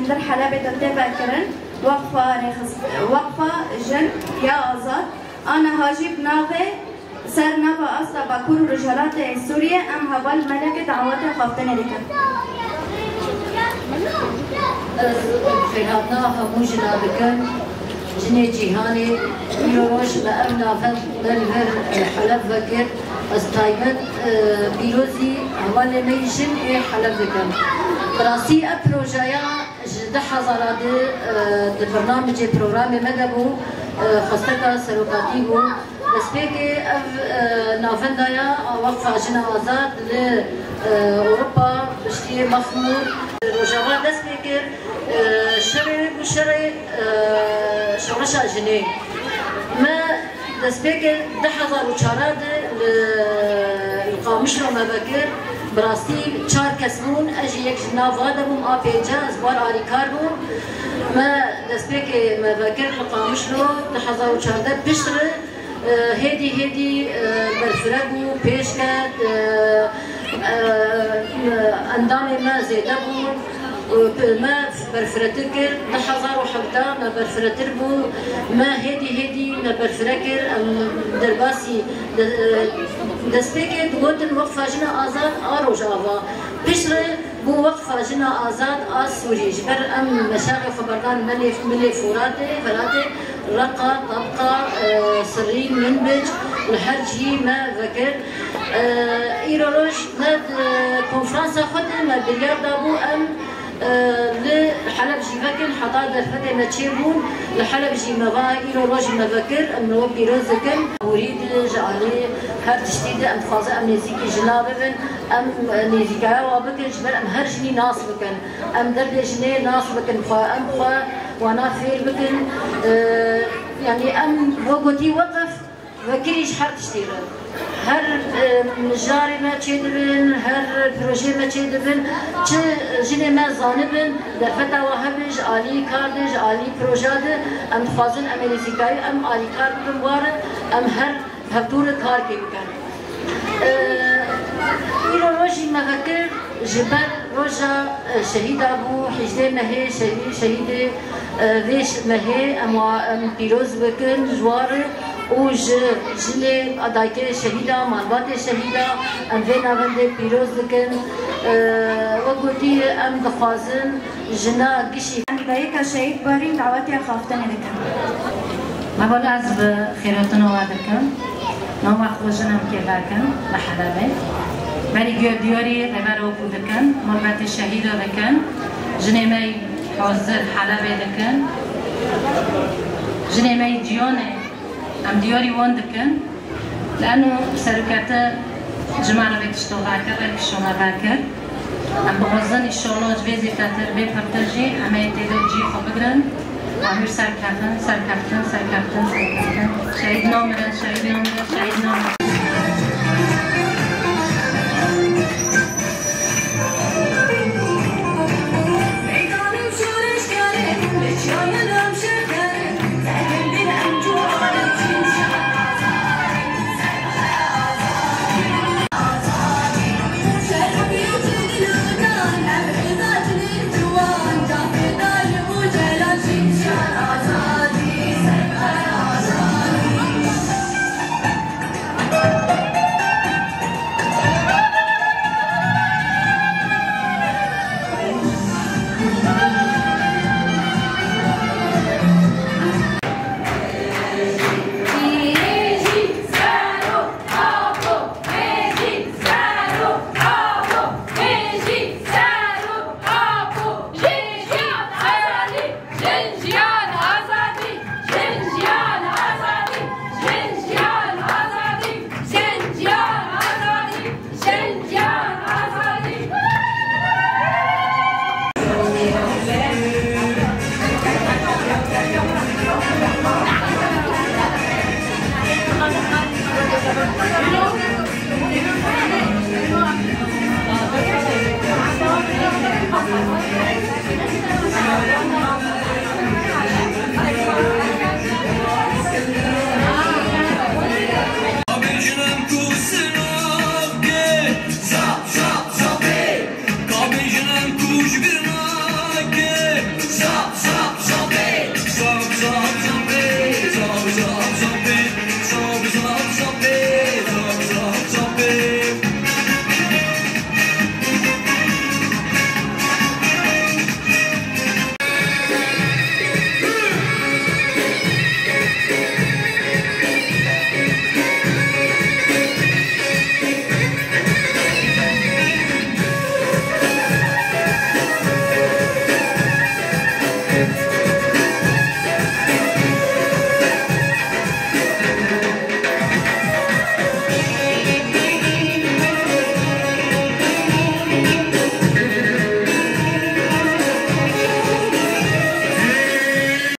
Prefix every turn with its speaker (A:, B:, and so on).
A: در حلب تتبع كرن وقفة جن يا آزاد أنا هاجي بناغي سر نبا أصلا باكور رجالات سوريا أم هبال ملكة عواتي خافتني لكن
B: خيراتنا هموجنا بكن جني جيهاني يوروش بأمنا فنالفر حلب بكر استايمت بيروزي هوالي ميجن حلب بكن براسي أبروجايا ده حضارات البرنامج برنامج مدبو خاصة سروقاتي بو بس بيكي اف نافندايا وقفة جنا آزاد لأوروبا بشتي مخمور روجاوا دست بيكر شري وشري شرشا جنيه ما دست بيكر ده حضر وشارد القامش لو ما بكر براستي چار کسمون اجی یک ناوا دبوم آپیجا زبار آری کار بوم ما دست که ما بکر لقامش رو 2014 پیشتر هدی برفرگو پیش کرد اندام ما زیده بود ما برفرتر کرد 2017 ما برفرتر بود ما هدی ما برفرکر درباسی دست که دوتن وقفه جنا آزاد آروجاوا پیشتر بو وقفه جنا آزاد آسوری جبر ام مشاغل خبردان ملي فراته رقة طبقة سرين منبج الحرجي ما ذكر إيروش هاد كونفرنسا خدنا ما بليار دابو أم لحلب جي فكر حطا درفته ما تشيبون لحلب جي مغا إيروش ما ذكر أم نوب بيروز ذكر أريد جعلي هر تشتيد أم تخاصة أم نزيكي جنابن أم نزيكايا وابكن جبر أم هرجني ناس بكن أم درد جني ناس بكن أم وانا فير بكن يعني ام وقتي وقف وكريش حر تشتيرن هر جاري ما تشيدبن هر بروجي ما تشيدبن چه جني ما زانبن در فتا وهبج آلي كاردج آلي بروجاد ام تخازن ام نزيكاي ام آلي كارد بموارد ام هر هفتور كار كي بكن إلى روجي مغكر جبل روجا شهيد أبو حجدي مهي شهيد ويش مهي أم بيروز بكن جوار وج جلي أدايك شهيدة مالبات شهيدة أم فينا بند بيروز بكن وقلتي أم دخازن جنا قشي
A: بايك شهيد بارين دعواتي خافتني لكن
C: ما بقول عزب خيراتنا وعدكم نو وقت وجنم كباكن لحلبة بري جوديوري لبرو بودكن مربط الشهيدة دكن جنمي حاضر حلبة دكن جنمي ديونة أم ديوري وان دكن لأنه سركته جمعنا بتشتغل كبر كشونا باكر أم بغزن الشغلات جوزي تاتر بفرتجي أما يتدو جي خبرن عمر سركتن شهيد نامرن شهيد نامرن
D: Gengia